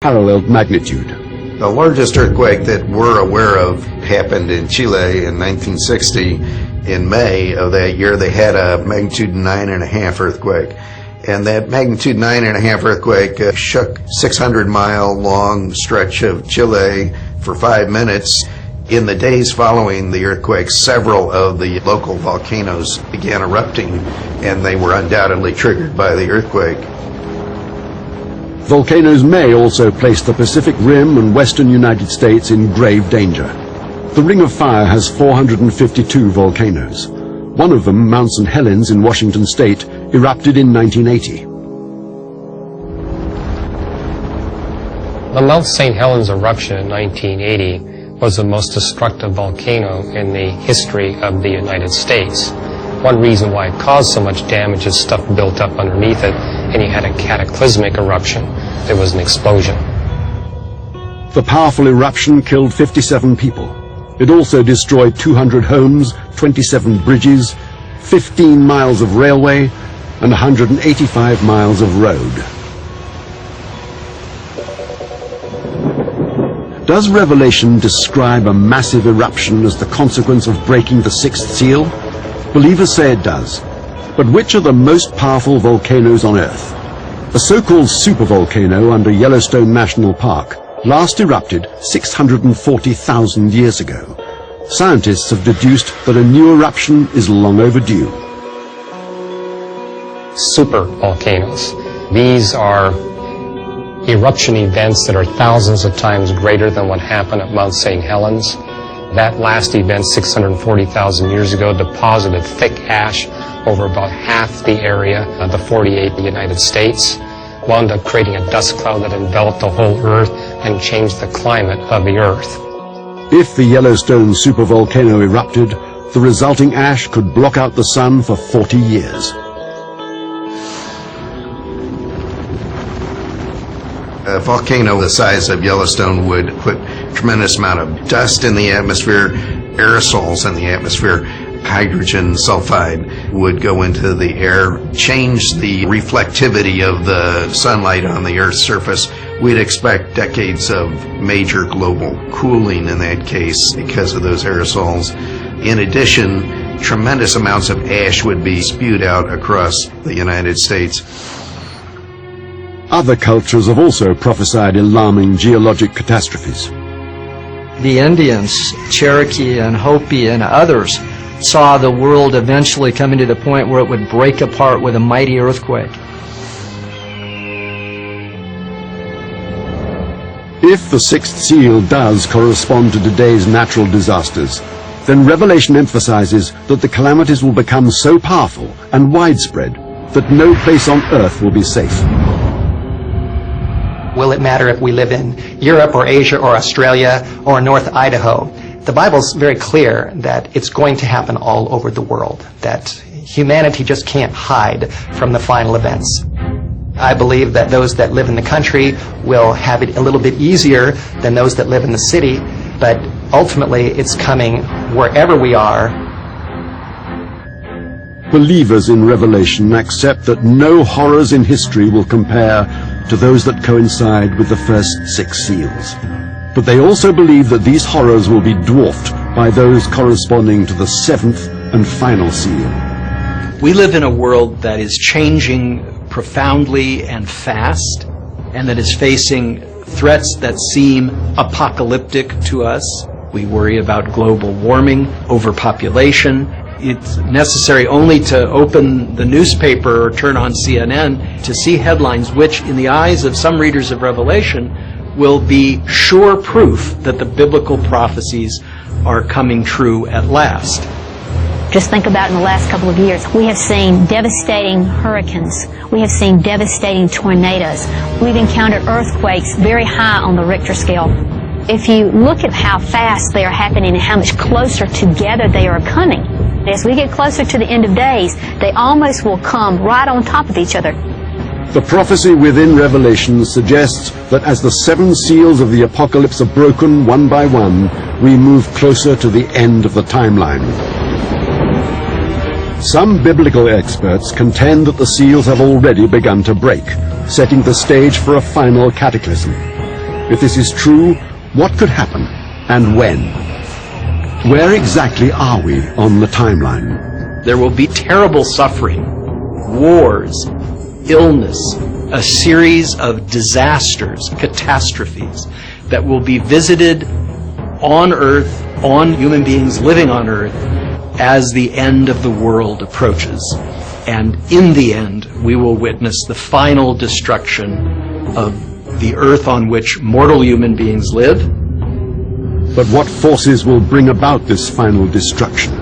unparalleled magnitude. The largest earthquake that we're aware of happened in Chile in 1960. In May of that year, they had a magnitude 9.5 earthquake. And that magnitude 9.5 earthquake shook 600-mile long stretch of Chile for 5 minutes. In the days following the earthquake, several of the local volcanoes began erupting, and they were undoubtedly triggered by the earthquake. Volcanoes may also place the Pacific Rim and western United States in grave danger. The Ring of Fire has 452 volcanoes. One of them, Mount St. Helens in Washington State, erupted in 1980. The Mount St. Helens eruption in 1980 was the most destructive volcano in the history of the United States. One reason why it caused so much damage is stuff built up underneath it, and you had a cataclysmic eruption. There was an explosion. The powerful eruption killed 57 people. It also destroyed 200 homes, 27 bridges, 15 miles of railway, and 185 miles of road. Does Revelation describe a massive eruption as the consequence of breaking the sixth seal? Believers say it does. But which are the most powerful volcanoes on Earth? A so-called supervolcano under Yellowstone National Park last erupted 640,000 years ago. Scientists have deduced that a new eruption is long overdue. Supervolcanoes. These are eruption events that are thousands of times greater than what happened at Mount St. Helens. That last event, 640,000 years ago, deposited thick ash over about half the area of the 48 United States, wound up creating a dust cloud that enveloped the whole Earth and changed the climate of the Earth. If the Yellowstone supervolcano erupted, the resulting ash could block out the sun for 40 years. A volcano the size of Yellowstone would put a tremendous amount of dust in the atmosphere, aerosols in the atmosphere. Hydrogen sulfide would go into the air, change the reflectivity of the sunlight on the Earth's surface. We'd expect decades of major global cooling in that case because of those aerosols. In addition, tremendous amounts of ash would be spewed out across the United States. Other cultures have also prophesied alarming geologic catastrophes. The Indians, Cherokee and Hopi and others, saw the world eventually coming to the point where it would break apart with a mighty earthquake. If the sixth seal does correspond to today's natural disasters, then Revelation emphasizes that the calamities will become so powerful and widespread that no place on earth will be safe. Will it matter if we live in Europe or Asia or Australia or North Idaho? The Bible's very clear that it's going to happen all over the world, that humanity just can't hide from the final events. I believe that those that live in the country will have it a little bit easier than those that live in the city, but ultimately it's coming wherever we are. Believers in Revelation accept that no horrors in history will compare to those that coincide with the first 6 seals. But they also believe that these horrors will be dwarfed by those corresponding to the 7th and final seal. We live in a world that is changing profoundly and fast, and that is facing threats that seem apocalyptic to us. We worry about global warming, overpopulation. It's necessary only to open the newspaper or turn on CNN to see headlines which, in the eyes of some readers of Revelation, will be sure proof that the biblical prophecies are coming true at last. Just think about in the last couple of years, we have seen devastating hurricanes. We have seen devastating tornadoes. We've encountered earthquakes very high on the Richter scale. If you look at how fast they are happening and how much closer together they are coming, as we get closer to the end of days, they almost will come right on top of each other. The prophecy within Revelation suggests that as the 7 seals of the apocalypse are broken one by one, we move closer to the end of the timeline. Some biblical experts contend that the seals have already begun to break, setting the stage for a final cataclysm. If this is true, what could happen and when? Where exactly are we on the timeline? There will be terrible suffering, wars, illness, a series of disasters, catastrophes that will be visited on Earth, on human beings living on Earth, as the end of the world approaches. And in the end, we will witness the final destruction of the Earth on which mortal human beings live. But what forces will bring about this final destruction?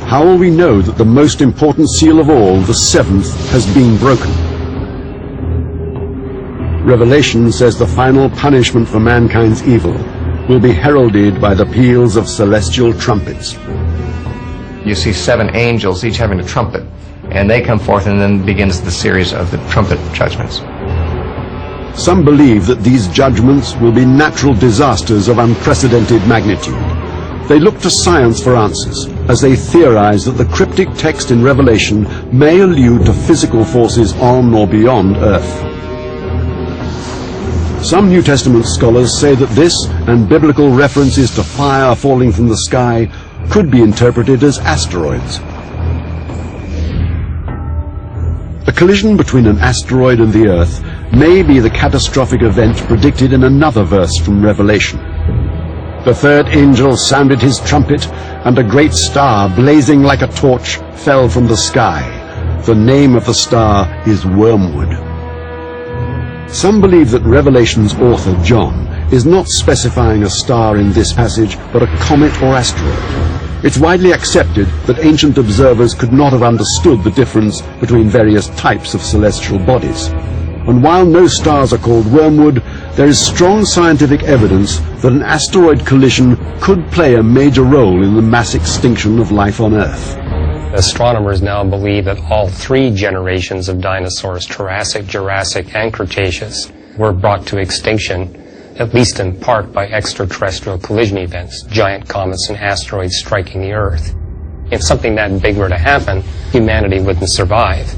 How will we know that the most important seal of all, the seventh, has been broken? Revelation says the final punishment for mankind's evil will be heralded by the peals of celestial trumpets. You see 7 angels, each having a trumpet, and they come forth, and then begins the series of the trumpet judgments. Some believe that these judgments will be natural disasters of unprecedented magnitude. They look to science for answers, as they theorize that the cryptic text in Revelation may allude to physical forces on or beyond Earth. Some New Testament scholars say that this and biblical references to fire falling from the sky could be interpreted as asteroids. A collision between an asteroid and the Earth may be the catastrophic event predicted in another verse from Revelation. The third angel sounded his trumpet, and a great star, blazing like a torch, fell from the sky. The name of the star is Wormwood. Some believe that Revelation's author, John, is not specifying a star in this passage, but a comet or asteroid. It's widely accepted that ancient observers could not have understood the difference between various types of celestial bodies. And while no stars are called wormwood, there is strong scientific evidence that an asteroid collision could play a major role in the mass extinction of life on Earth. Astronomers now believe that all 3 generations of dinosaurs, Triassic, Jurassic, and Cretaceous, were brought to extinction, at least in part by extraterrestrial collision events, giant comets and asteroids striking the Earth. If something that big were to happen, humanity wouldn't survive.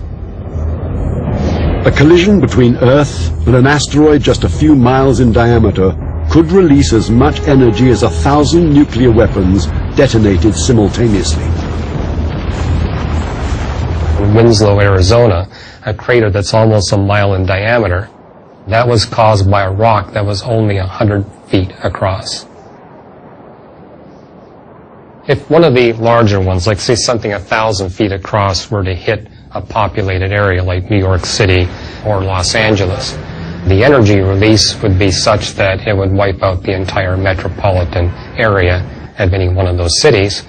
A collision between Earth and an asteroid just a few miles in diameter could release as much energy as 1,000 nuclear weapons detonated simultaneously. In Winslow, Arizona, a crater that's almost a mile in diameter, that was caused by a rock that was only 100 feet across. If one of the larger ones, like say something 1,000 feet across, were to hit a populated area like New York City or Los Angeles, the energy release would be such that it would wipe out the entire metropolitan area of any one of those cities.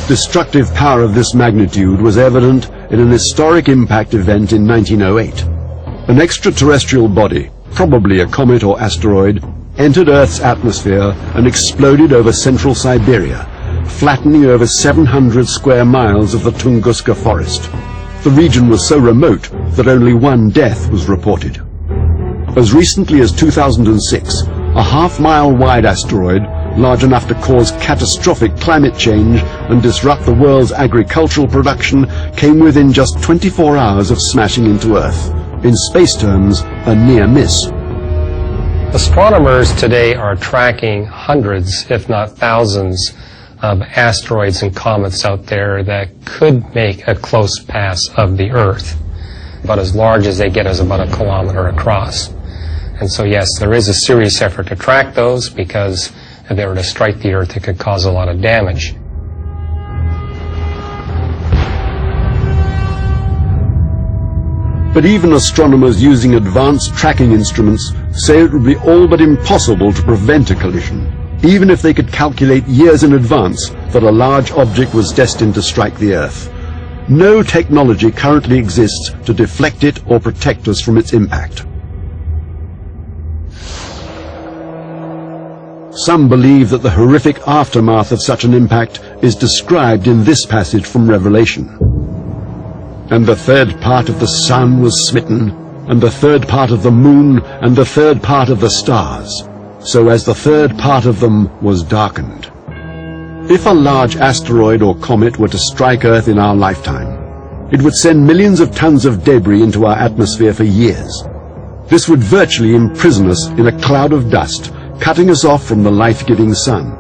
Destructive power of this magnitude was evident in an historic impact event in 1908. An extraterrestrial body, probably a comet or asteroid, entered Earth's atmosphere and exploded over central Siberia, flattening over 700 square miles of the Tunguska forest. The region was so remote that only 1 death was reported. As recently as 2006, a half-mile wide asteroid, large enough to cause catastrophic climate change and disrupt the world's agricultural production, came within just 24 hours of smashing into Earth. In space terms, a near miss. Astronomers today are tracking hundreds, if not thousands, of asteroids and comets out there that could make a close pass of the Earth. About as large as they get is about 1 kilometer across. And so yes, there is a serious effort to track those, because if they were to strike the Earth, it could cause a lot of damage. But even astronomers using advanced tracking instruments say it would be all but impossible to prevent a collision, even if they could calculate years in advance that a large object was destined to strike the Earth. No technology currently exists to deflect it or protect us from its impact. Some believe that the horrific aftermath of such an impact is described in this passage from Revelation. And the third part of the sun was smitten, and the third part of the moon, and the third part of the stars, so as the third part of them was darkened. If a large asteroid or comet were to strike Earth in our lifetime, it would send millions of tons of debris into our atmosphere for years. This would virtually imprison us in a cloud of dust, cutting us off from the life-giving sun.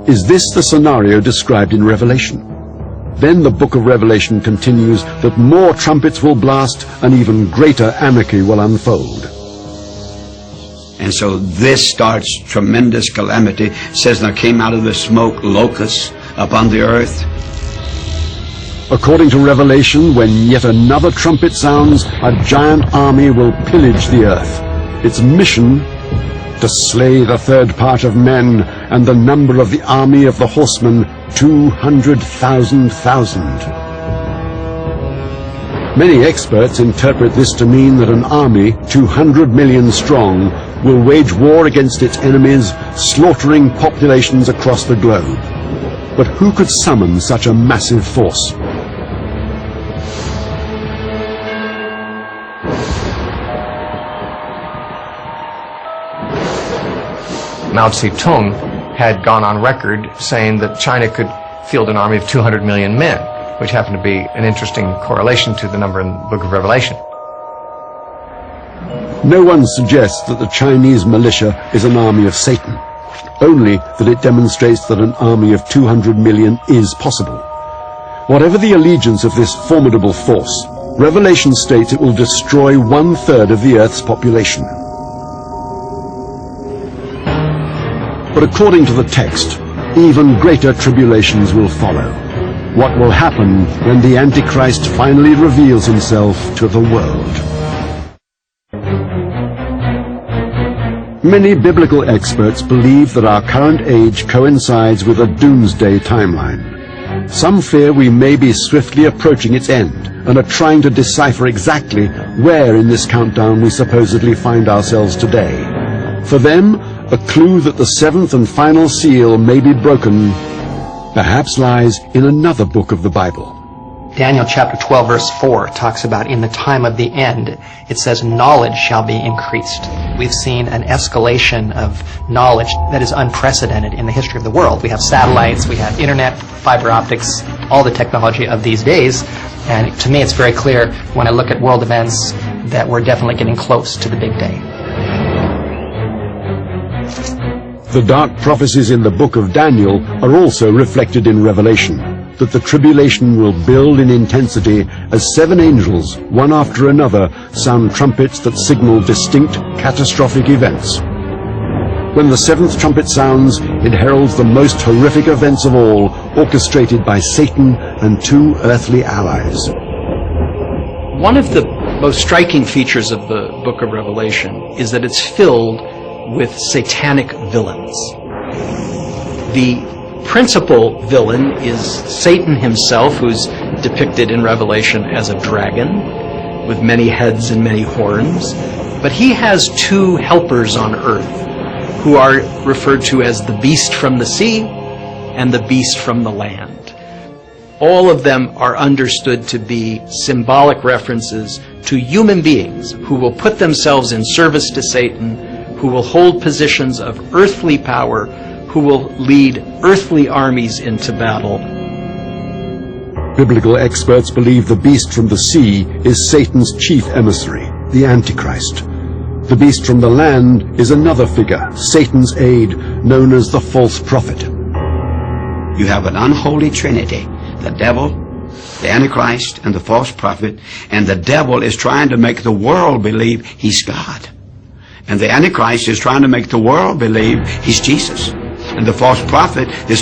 Is this the scenario described in Revelation? Then the book of Revelation continues that more trumpets will blast and even greater anarchy will unfold. And so this starts tremendous calamity. It says there came out of the smoke locusts upon the earth. According to Revelation, when yet another trumpet sounds, a giant army will pillage the earth. Its mission, to slay the third part of men, and the number of the army of the horsemen, 200,000. Many experts interpret this to mean that an army, 200 million strong, will wage war against its enemies, slaughtering populations across the globe. But who could summon such a massive force? Mao Zedong had gone on record saying that China could field an army of 200 million men, which happened to be an interesting correlation to the number in the Book of Revelation. No one suggests that the Chinese militia is an army of Satan, only that it demonstrates that an army of 200 million is possible. Whatever the allegiance of this formidable force, Revelation states it will destroy 1/3 of the Earth's population. But according to the text, even greater tribulations will follow. What will happen when the Antichrist finally reveals himself to the world? Many biblical experts believe that our current age coincides with a doomsday timeline. Some fear we may be swiftly approaching its end and are trying to decipher exactly where in this countdown we supposedly find ourselves today. For them, a clue that the seventh and final seal may be broken perhaps lies in another book of the Bible. Daniel chapter 12 verse 4 talks about in the time of the end, it says knowledge shall be increased. We've seen an escalation of knowledge that is unprecedented in the history of the world. We have satellites, we have internet, fiber optics, all the technology of these days. And to me it's very clear when I look at world events that we're definitely getting close to the big day. The dark prophecies in the book of Daniel are also reflected in Revelation, that the tribulation will build in intensity as 7 angels, one after another, sound trumpets that signal distinct catastrophic events. When the 7th trumpet sounds, it heralds the most horrific events of all, orchestrated by Satan and 2 earthly allies. One of the most striking features of the book of Revelation is that it's filled with satanic villains. The principal villain is Satan himself, who's depicted in Revelation as a dragon with many heads and many horns. But he has 2 helpers on earth who are referred to as the beast from the sea and the beast from the land. All of them are understood to be symbolic references to human beings who will put themselves in service to Satan, who will hold positions of earthly power, who will lead earthly armies into battle. Biblical experts believe the beast from the sea is Satan's chief emissary, the Antichrist. The beast from the land is another figure, Satan's aide, known as the false prophet. You have an unholy trinity, the devil, the Antichrist, and the false prophet, and the devil is trying to make the world believe he's God. And the Antichrist is trying to make the world believe he's Jesus. And the false prophet is